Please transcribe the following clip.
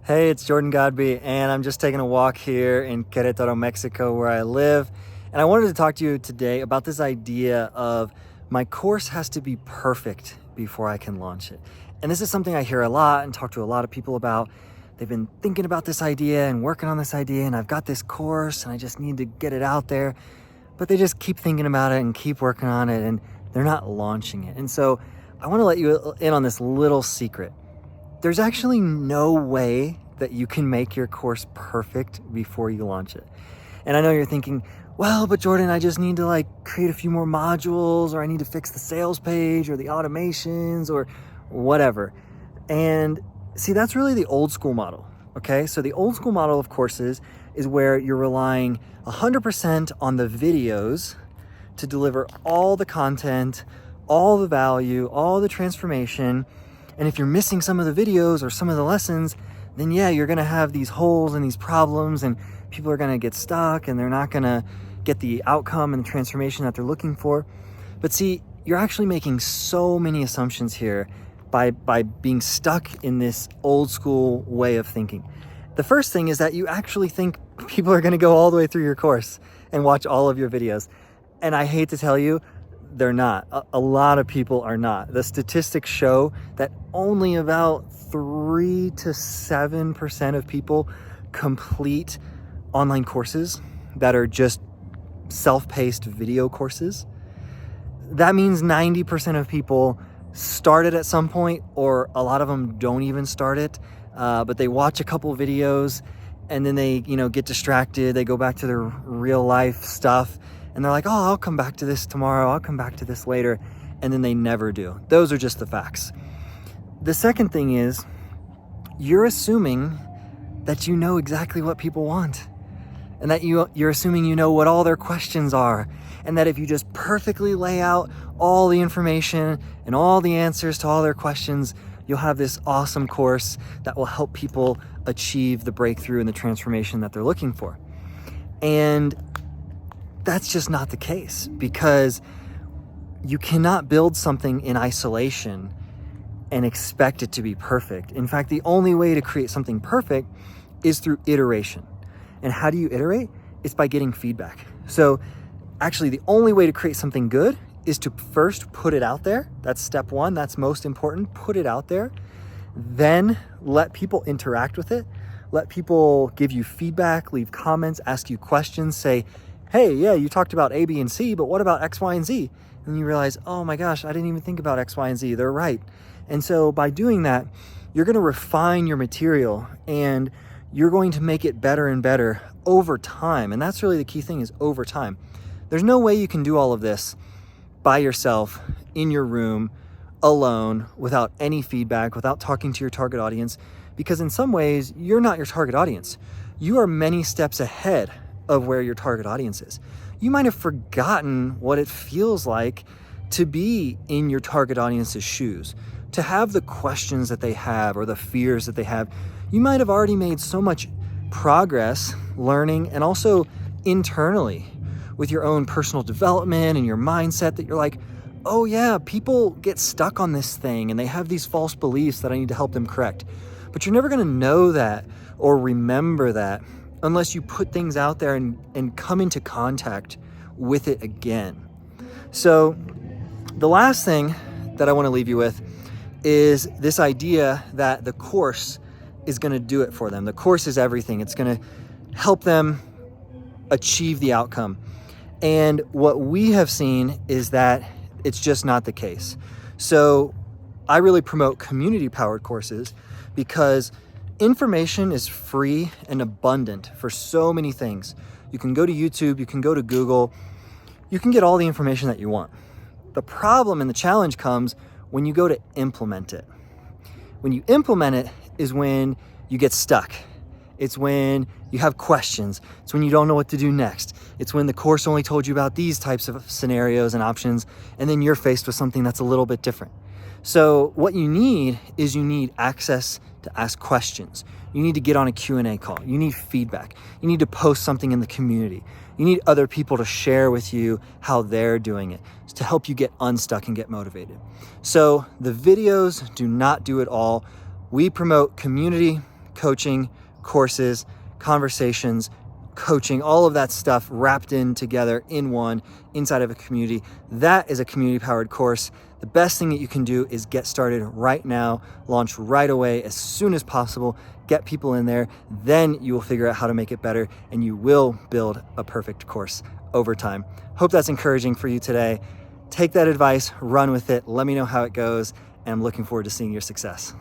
Hey, it's Jordan Godby, and I'm just taking a walk here in Querétaro, Mexico, where I live. And I wanted to talk to you today about this idea of my course has to be perfect before I can launch it. And this is something I hear a lot and talk to a lot of people about. They've been thinking about this idea and working on this idea, and I've got this course and I just need to get it out there. But they just keep thinking about it and keep working on it, and they're not launching it. And so I want to let you in on this little secret. There's actually no way that you can make your course perfect before you launch it. And I know you're thinking, well, but Jordan, I just need to create a few more modules, or I need to fix the sales page or the automations or whatever. And see, that's really the old school model. Okay. So the old school model of courses is where you're relying 100% on the videos to deliver all the content, all the value, all the transformation. And if you're missing some of the videos or some of the lessons, then yeah, you're gonna have these holes and these problems, and people are gonna get stuck and they're not gonna get the outcome and the transformation that they're looking for. But see, you're actually making so many assumptions here by being stuck in this old school way of thinking. The first thing is that you actually think people are gonna go all the way through your course and watch all of your videos. And I hate to tell you, they're not. A lot of people are not. The statistics show that only about 3 to 7% of people complete online courses that are just self-paced video courses. That means 90% of people start it at some point, or a lot of them don't even start it, but they watch a couple videos and then they get distracted. They go back to their real life stuff. And they're like, oh, I'll come back to this tomorrow. I'll come back to this later. And then they never do. Those are just the facts. The second thing is you're assuming that you know exactly what people want, and that you're assuming you know what all their questions are. And that if you just perfectly lay out all the information and all the answers to all their questions, you'll have this awesome course that will help people achieve the breakthrough and the transformation that they're looking for. And that's just not the case, because you cannot build something in isolation and expect it to be perfect. In fact, the only way to create something perfect is through iteration. And how do you iterate? It's by getting feedback. So actually, the only way to create something good is to first put it out there. That's step one. That's most important. Put it out there. Then let people interact with it. Let people give you feedback, leave comments, ask you questions, say, hey, yeah, you talked about A, B, and C, but what about X, Y, and Z? And you realize, oh my gosh, I didn't even think about X, Y, and Z. They're right. And so by doing that, you're going to refine your material, and you're going to make it better and better over time. And that's really the key thing, is over time. There's no way you can do all of this by yourself in your room alone without any feedback, without talking to your target audience, because in some ways, you're not your target audience. You are many steps ahead of where your target audience is. You might have forgotten what it feels like to be in your target audience's shoes, to have the questions that they have or the fears that they have. You might have already made so much progress learning, and also internally with your own personal development and your mindset, that you're like, oh yeah, people get stuck on this thing and they have these false beliefs that I need to help them correct. But you're never gonna know that or remember that unless you put things out there and come into contact with it again. So the last thing that I want to leave you with is this idea that the course is going to do it for them. The course is everything. It's going to help them achieve the outcome. And what we have seen is that it's just not the case. So I really promote community-powered courses, because information is free and abundant for so many things. You can go to YouTube, you can go to Google, you can get all the information that you want. The problem and the challenge comes when you go to implement it. When you implement it is when you get stuck. It's when you have questions. It's when you don't know what to do next. It's when the course only told you about these types of scenarios and options, and then you're faced with something that's a little bit different. So what you need is access to ask questions. You need to get on a Q&A call. You need feedback. You need to post something in the community. You need other people to share with you how they're doing it to help you get unstuck and get motivated. So the videos do not do it all. We promote community, coaching, courses, conversations, coaching, all of that stuff wrapped in together in one inside of a community. That is a community powered course. The best thing that you can do is get started right now, launch right away as soon as possible, get people in there, then you will figure out how to make it better and you will build a perfect course over time. Hope that's encouraging for you today. Take that advice, run with it, let me know how it goes, and I'm looking forward to seeing your success.